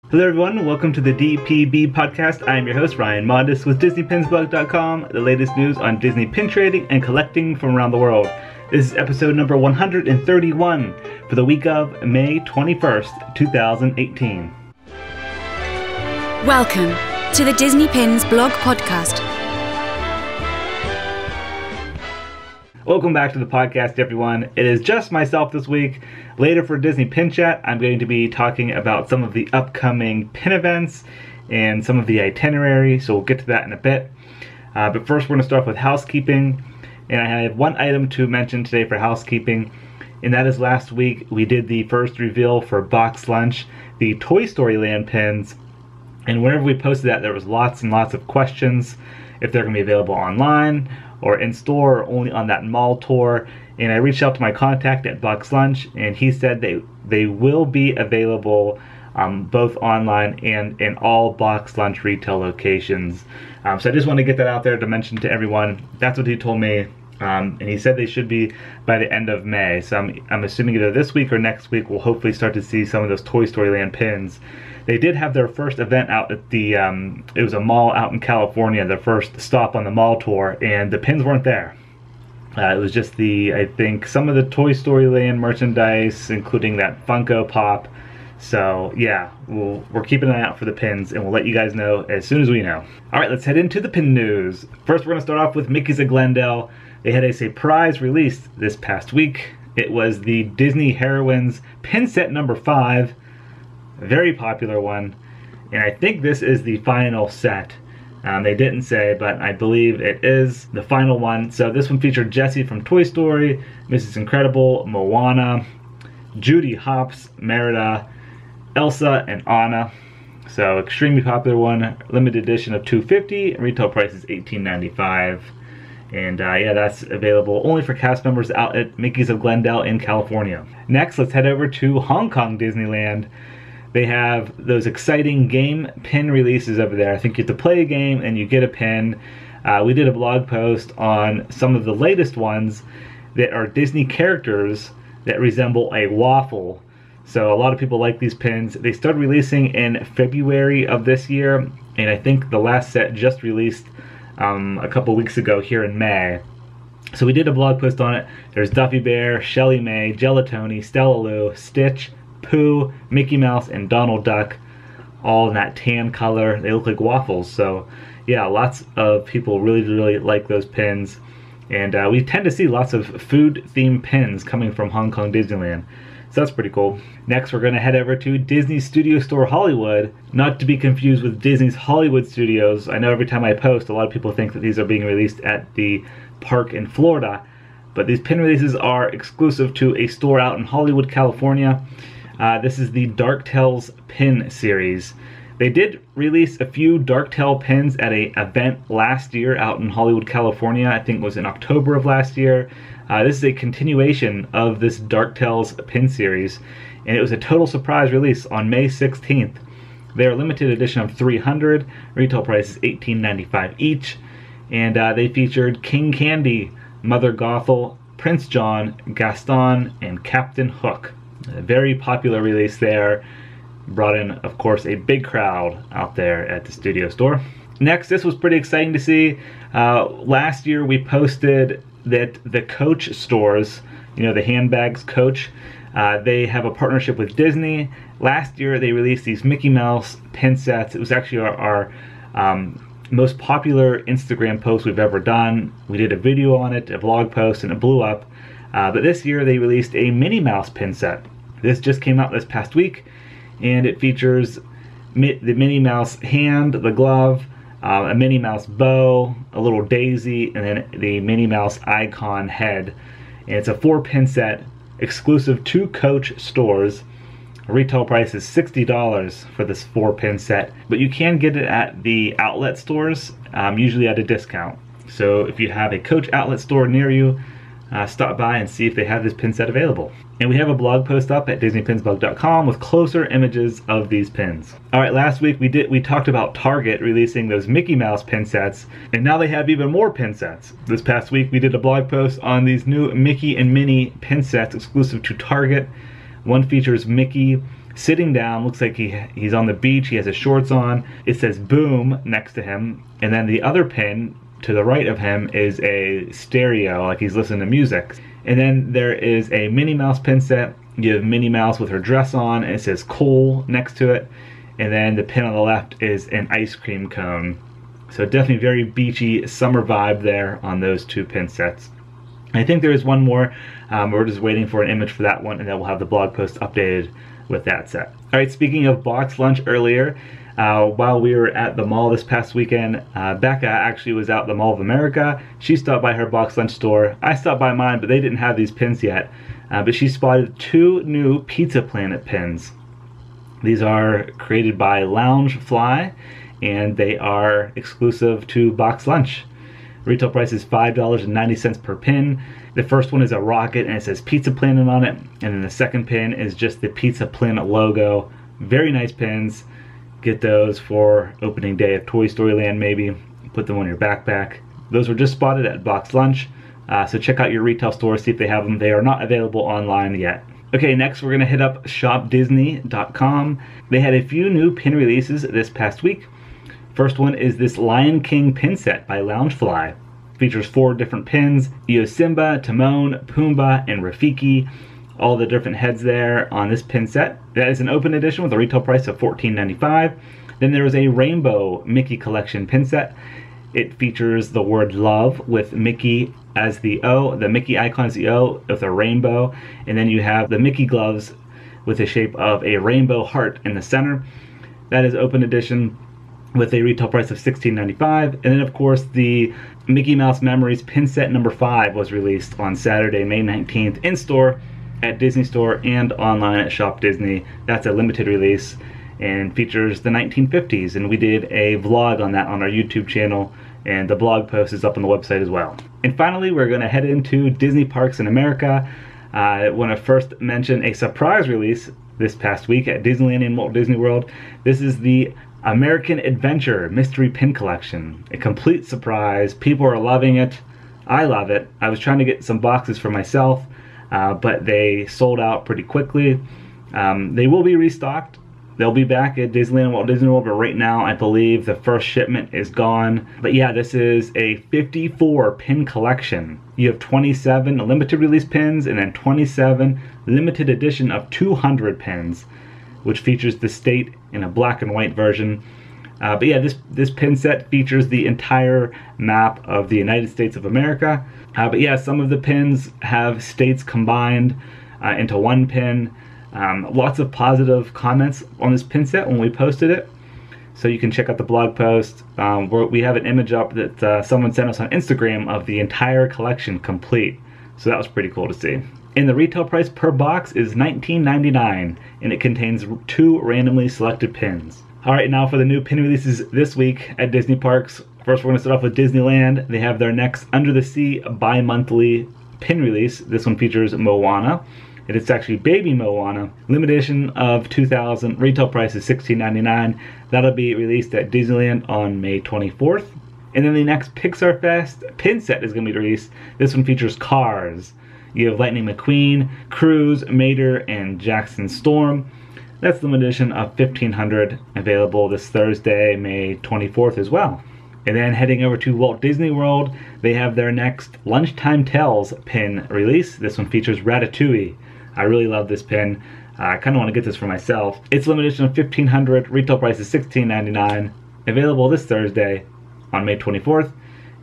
Hello everyone, welcome to the DPB podcast. I am your host, Ryan Modis with DisneyPinsBlog.com, the latest news on Disney pin trading and collecting from around the world. This is episode number 131 for the week of May 21st, 2018. Welcome to the Disney Pins blog podcast. Welcome back to the podcast, everyone. It is just myself this week. Later for Disney Pin Chat, I'm going to be talking about some of the upcoming pin events and some of the itinerary, so we'll get to that in a bit. But first, we're going to start with housekeeping, and I have one item to mention today for housekeeping, and that is last week we did the first reveal for BoxLunch, the Toy Story Land pins, and whenever we posted that, there was lots and lots of questions if they're going to be available online or in store or only on that mall tour. And I reached out to my contact at BoxLunch, and he said they will be available both online and in all BoxLunch retail locations. So I just want to get that out there to mention to everyone. That's what he told me, and he said they should be by the end of May. So I'm assuming either this week or next week we'll hopefully start to see some of those Toy Story Land pins. They did have their first event out at the, it was a mall out in California, their first stop on the mall tour, and the pins weren't there. It was just I think some of the Toy Story Land merchandise, including that Funko Pop. So yeah, we're keeping an eye out for the pins, and we'll let you guys know as soon as we know. All right, let's head into the pin news. First, we're going to start off with Mickey's of Glendale. They had a surprise release this past week. It was the Disney Heroines pin set number 5. A very popular one, and I think this is the final set. They didn't say, but I believe it is the final one. So this one featured Jessie from Toy Story, Mrs. Incredible, Moana, Judy Hopps, Merida, Elsa, and Anna. So extremely popular one, limited edition of $250, retail price is $18.95. And yeah, that's available only for cast members out at Mickey's of Glendale in California. Next, let's head over to Hong Kong Disneyland. They have those exciting game pin releases over there. I think you have to play a game and you get a pin. We did a blog post on some of the latest ones that are Disney characters that resemble a waffle. So a lot of people like these pins. They started releasing in February of this year, and I think the last set just released a couple weeks ago here in May. So we did a blog post on it. There's Duffy Bear, Shelly May, Gelatoni, Stella Lou, Stitch, Pooh, Mickey Mouse, and Donald Duck, all in that tan color. They look like waffles. So yeah, lots of people really like those pins, and we tend to see lots of food themed pins coming from Hong Kong Disneyland, so that's pretty cool. Next, we're going to head over to Disney Studio Store Hollywood, not to be confused with Disney's Hollywood Studios. I know every time I post, a lot of people think that these are being released at the park in Florida, but these pin releases are exclusive to a store out in Hollywood, California. This is the Dark Tales pin series. They did release a few Dark Tale pins at an event last year out in Hollywood, California. I think it was in October of last year. This is a continuation of this Dark Tales pin series, and it was a total surprise release on May 16th. They are limited edition of 300. Retail price is $18.95 each, and they featured King Candy, Mother Gothel, Prince John, Gaston, and Captain Hook. A very popular release there. Brought in, of course, a big crowd out there at the studio store. Next, this was pretty exciting to see. Last year we posted that the Coach stores, you know, the handbags Coach, they have a partnership with Disney. Last year they released these Mickey Mouse pin sets. It was actually our most popular Instagram post we've ever done. We did a video on it, a blog post, and it blew up. But this year they released a Minnie Mouse pin set. This just came out this past week, and it features the Minnie Mouse hand, the glove, a Minnie Mouse bow, a little daisy, and then the Minnie Mouse icon head. And it's a 4-pin set exclusive to Coach stores. Retail price is $60 for this 4-pin set, but you can get it at the outlet stores, usually at a discount. So if you have a Coach outlet store near you, stop by and see if they have this pin set available. And we have a blog post up at DisneyPinsBlog.com with closer images of these pins. Alright, last week we talked about Target releasing those Mickey Mouse pin sets, and now they have even more pin sets. This past week we did a blog post on these new Mickey and Minnie pin sets exclusive to Target. One features Mickey sitting down. Looks like he's on the beach. He has his shorts on. It says boom next to him. And then the other pin to the right of him is a stereo, like he's listening to music. And then there is a Minnie Mouse pin set. You have Minnie Mouse with her dress on, and it says Cole next to it. And then the pin on the left is an ice cream cone. So definitely very beachy summer vibe there on those two pin sets. I think there is one more. We're just waiting for an image for that one, and then we'll have the blog post updated with that set. All right, speaking of box lunch earlier, while we were at the mall this past weekend, Becca actually was out at the Mall of America. She stopped by her box lunch store. I stopped by mine, but they didn't have these pins yet. But she spotted 2 new Pizza Planet pins. These are created by Loungefly, and they are exclusive to BoxLunch. Retail price is $5.90 per pin. The first one is a rocket and it says Pizza Planet on it. And then the second pin is just the Pizza Planet logo. Very nice pins. Get those for opening day of Toy Story Land maybe. Put them on your backpack. Those were just spotted at BoxLunch. So check out your retail store, see if they have them. They are not available online yet. Okay, next we're going to hit up shopDisney.com. They had a few new pin releases this past week. First one is this Lion King pin set by Loungefly. Features 4 different pins. You have Simba, Timon, Pumbaa, and Rafiki. All the different heads there on this pin set. That is an open edition with a retail price of $14.95. Then there is a Rainbow Mickey Collection pin set. It features the word love with Mickey as the O. The Mickey icon is the O with a rainbow. And then you have the Mickey gloves with the shape of a rainbow heart in the center. That is open edition with a retail price of $16.95. And then of course the Mickey Mouse Memories pin set number 5 was released on Saturday, May 19th in store at Disney Store and online at Shop Disney. That's a limited release and features the 1950s, and we did a vlog on that on our YouTube channel, and the blog post is up on the website as well. And finally, we're going to head into Disney Parks in America. I want to first mention a surprise release this past week at Disneyland and Walt Disney World. This is the American Adventure Mystery Pin Collection. A complete surprise. People are loving it. I love it. I was trying to get some boxes for myself, but they sold out pretty quickly. They will be restocked. They'll be back at Disneyland and Walt Disney World, but right now I believe the first shipment is gone. But yeah, this is a 54 pin collection. You have 27 limited release pins and then 27 limited edition of 200 pins, which features the state in a black and white version. But yeah, this pin set features the entire map of the United States of America. But yeah, some of the pins have states combined into one pin. Lots of positive comments on this pin set when we posted it, so you can check out the blog post. We have an image up that someone sent us on Instagram of the entire collection complete, so that was pretty cool to see. And the retail price per box is $19.99, and it contains 2 randomly selected pins. Alright, now for the new pin releases this week at Disney Parks. First, we're going to start off with Disneyland. They have their next Under the Sea bi-monthly pin release. This one features Moana. It's actually Baby Moana. Limited edition of 2000. Retail price is $16.99. That'll be released at Disneyland on May 24th. And then the next Pixar Fest pin set is going to be released. This one features Cars. You have Lightning McQueen, Cruz, Mater, and Jackson Storm. That's the limited edition of 1,500. Available this Thursday, May 24th as well. And then heading over to Walt Disney World, they have their next Lunchtime Tales pin release. This one features Ratatouille. I really love this pin. I kind of want to get this for myself. It's limited edition of 1,500. Retail price is $16.99. Available this Thursday on May 24th.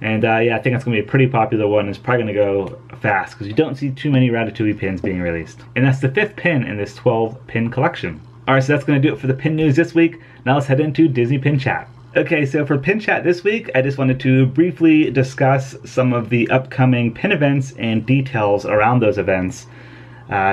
And yeah, I think it's going to be a pretty popular one. It's probably going to go fast because you don't see too many Ratatouille pins being released. And that's the 5th pin in this 12 pin collection. Alright, so that's going to do it for the pin news this week. Now let's head into Disney Pin Chat. Okay, so for Pin Chat this week, I just wanted to briefly discuss some of the upcoming pin events and details around those events.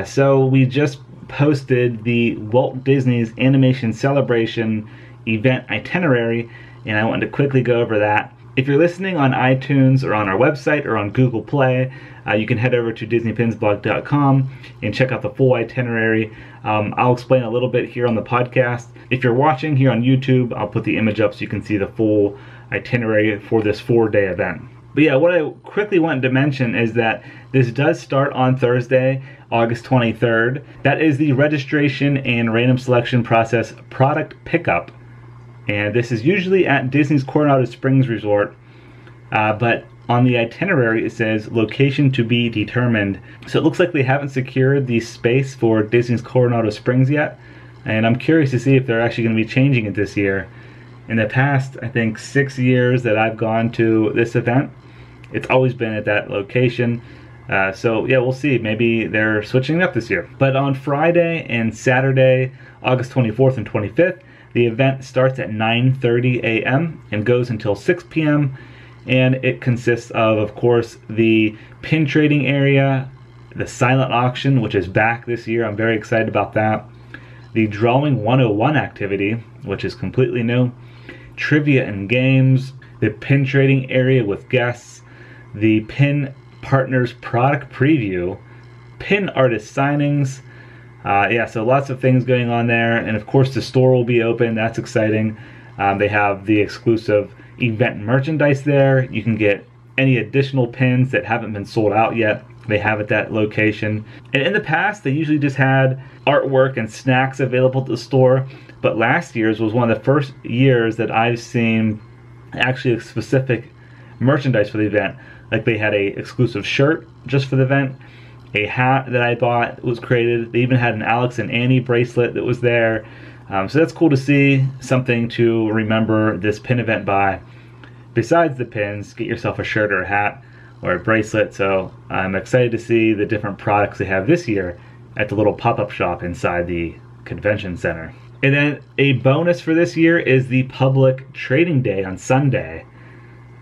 So we just posted the Walt Disney's Animation Celebration event itinerary, and I wanted to quickly go over that. If you're listening on iTunes or on our website or on Google Play, you can head over to DisneyPinsBlog.com and check out the full itinerary. I'll explain a little bit here on the podcast. If you're watching here on YouTube, I'll put the image up so you can see the full itinerary for this 4-day event. But But yeah, what I quickly wanted to mention is that this does start on Thursday, August 23rd. That is the registration and random selection process product pickup. And this is usually at Disney's Coronado Springs Resort. But on the itinerary it says location to be determined. So it looks like they haven't secured the space for Disney's Coronado Springs yet. And I'm curious to see if they're actually going to be changing it this year. In the past, I think 6 years that I've gone to this event, it's always been at that location. So yeah, we'll see. Maybe they're switching it up this year. But on Friday and Saturday, August 24th and 25th, the event starts at 9:30 a.m. and goes until 6 p.m. And it consists of course, the pin trading area, the silent auction, which is back this year. I'm very excited about that. The Drawing 101 activity, which is completely new. Trivia and games. The pin trading area with guests. The Pin Partners product preview. Pin artist signings. Yeah, so lots of things going on there. And of course, the store will be open. That's exciting. They have the exclusive event merchandise there. You can get any additional pins that haven't been sold out yet. They have at that location. And in the past, they usually just had artwork and snacks available at the store. But last year's was one of the first years that I've seen actually a specific merchandise for the event. Like they had a exclusive shirt just for the event. A hat that I bought was created. They even had an Alex and Annie bracelet that was there. So that's cool to see, something to remember this pin event by. Besides the pins, get yourself a shirt or a hat or a bracelet. So I'm excited to see the different products they have this year at the little pop-up shop inside the convention center. And then a bonus for this year is the public trading day on Sunday.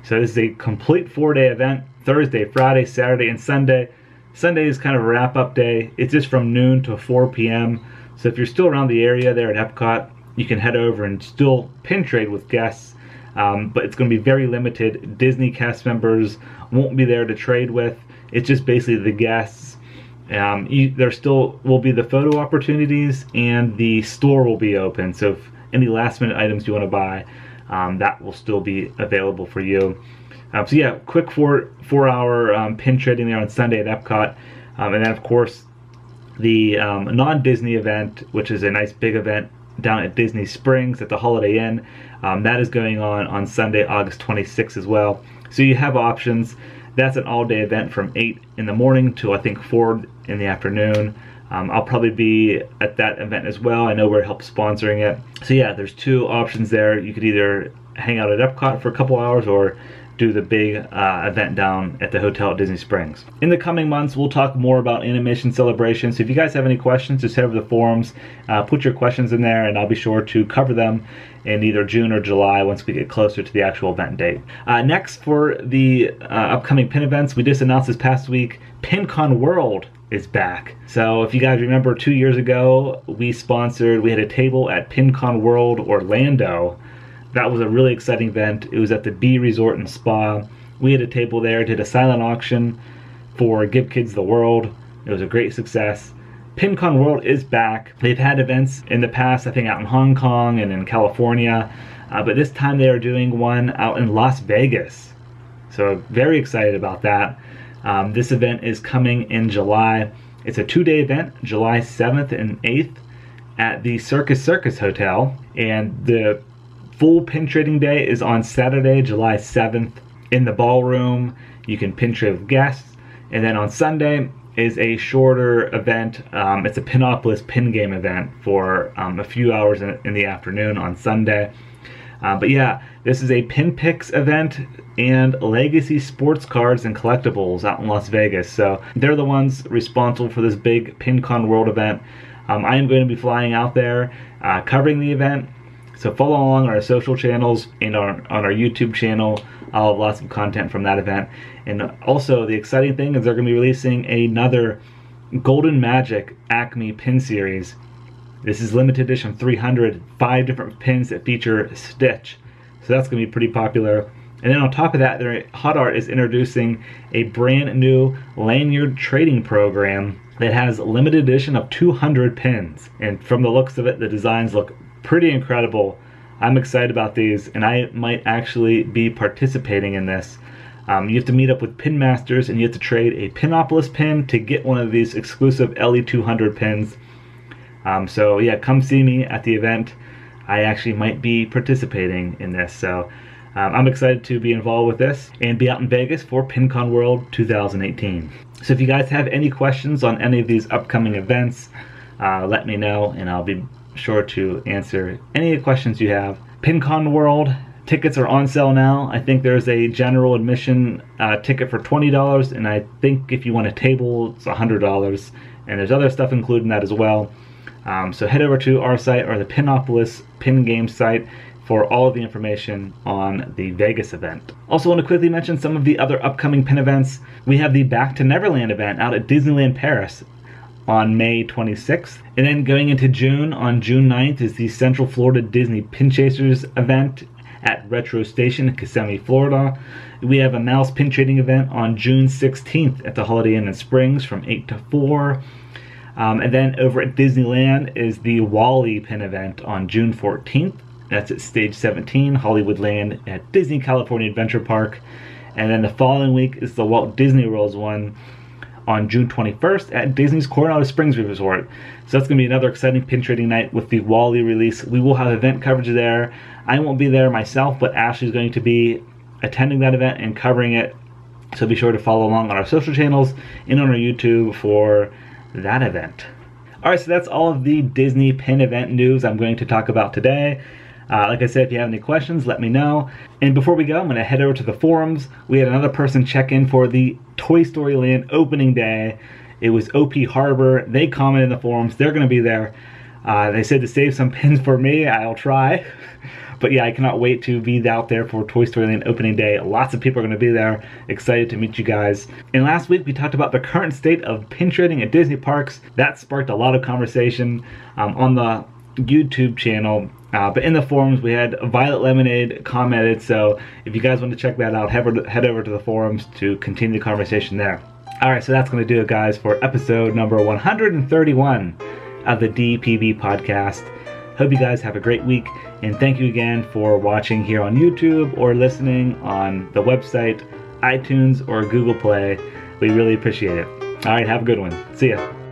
So this is a complete 4-day event, Thursday, Friday, Saturday, and Sunday. Sunday is kind of a wrap-up day. It's just from noon to 4 p.m. So if you're still around the area there at Epcot, you can head over and still pin trade with guests. But it's going to be very limited. Disney cast members won't be there to trade with. It's just basically the guests. There still will be the photo opportunities, and the store will be open. So if any last-minute items you want to buy, that will still be available for you. So yeah, quick four-hour pin trading there on Sunday at Epcot. And then, of course, the non-Disney event, which is a nice big event down at Disney Springs at the Holiday Inn. That is going on Sunday, August 26th as well. So you have options. That's an all-day event from 8 in the morning to, I think, 4 in the afternoon. I'll probably be at that event as well. I know we're help sponsoring it. So yeah, there's 2 options there. You could either hang out at Epcot for a couple hours or do the big event down at the hotel at Disney Springs. In the coming months, we'll talk more about Animation Celebration. So if you guys have any questions, just head over to the forums, put your questions in there, and I'll be sure to cover them in either June or July once we get closer to the actual event date. Next, for the upcoming pin events, we just announced this past week, PinCon World is back. So if you guys remember 2 years ago, we had a table at PinCon World Orlando. That was a really exciting event. It was at the B Resort and Spa. We had a table there, did a silent auction for Give Kids the World. It was a great success. PinCon World is back. They've had events in the past, I think out in Hong Kong and in California, but this time they are doing one out in Las Vegas. So very excited about that. This event is coming in July. It's a 2-day event, July 7th and 8th at the Circus Hotel, and the full pin trading day is on Saturday, July 7th in the ballroom. You can pin trade with guests. And then on Sunday is a shorter event. It's a Pinopolis pin game event for a few hours in the afternoon on Sunday. But yeah, this is a Pin Picks event and Legacy Sports Cards and Collectibles out in Las Vegas. So they're the ones responsible for this big PinCon World event. I am going to be flying out there covering the event. So follow along on our social channels and on our YouTube channel. I'll have lots of content from that event. And also the exciting thing is they're going to be releasing another Golden Magic Acme pin series. This is limited edition 300, 5 different pins that feature Stitch. So that's going to be pretty popular. And then on top of that, Hot Art is introducing a brand new lanyard trading program that has limited edition of 200 pins. And from the looks of it, the designs look pretty incredible. I'm excited about these, and I might actually be participating in this. You have to meet up with pin masters and you have to trade a Pinopolis pin to get one of these exclusive LE200 pins. So yeah, come see me at the event. I actually might be participating in this, so I'm excited to be involved with this and be out in Vegas for PinCon World 2018. So if you guys have any questions on any of these upcoming events, let me know and I'll be sure to answer any questions you have. PinCon World tickets are on sale now. I think there's a general admission ticket for $20, and I think if you want a table, it's $100, and there's other stuff included in that as well. So head over to our site or the Pinopolis Pin Game site for all of the information on the Vegas event. Also want to quickly mention some of the other upcoming pin events. We have the Back to Neverland event out at Disneyland Paris on May 26th. And then going into June, on June 9th is the Central Florida Disney Pin Chasers event at Retro Station in Kissimmee, Florida. We have a Mouse Pin Trading event on June 16th at the Holiday Inn in Springs from 8 to 4. And then over at Disneyland is the Wall-E Pin event on June 14th. That's at Stage 17, Hollywoodland at Disney California Adventure Park. And then the following week is the Walt Disney World's one on June 21st at Disney's Coronado Springs Resort. So that's going to be another exciting pin trading night with the Wall-E release. We will have event coverage there. I won't be there myself, but Ashley's going to be attending that event and covering it. So be sure to follow along on our social channels and on our YouTube for that event. Alright, so that's all of the Disney pin event news I'm going to talk about today. Like I said, if you have any questions, let me know. And before we go, I'm going to head over to the forums. We had another person check in for the Toy Story Land opening day. It was OP Harbor. They commented in the forums. They're going to be there. They said to save some pins for me. I'll try. But yeah, I cannot wait to be out there for Toy Story Land opening day. Lots of people are going to be there. Excited to meet you guys. And last week we talked about the current state of pin trading at Disney parks. That sparked a lot of conversation on the YouTube channel. But in the forums we had Violet Lemonade commented, so if you guys want to check that out, head over to the forums to continue the conversation there. Alright, so that's going to do it, guys, for episode number 131 of the DPB podcast. Hope you guys have a great week, and thank you again for watching here on YouTube or listening on the website, iTunes, or Google Play. We really appreciate it. Alright, have a good one. See ya.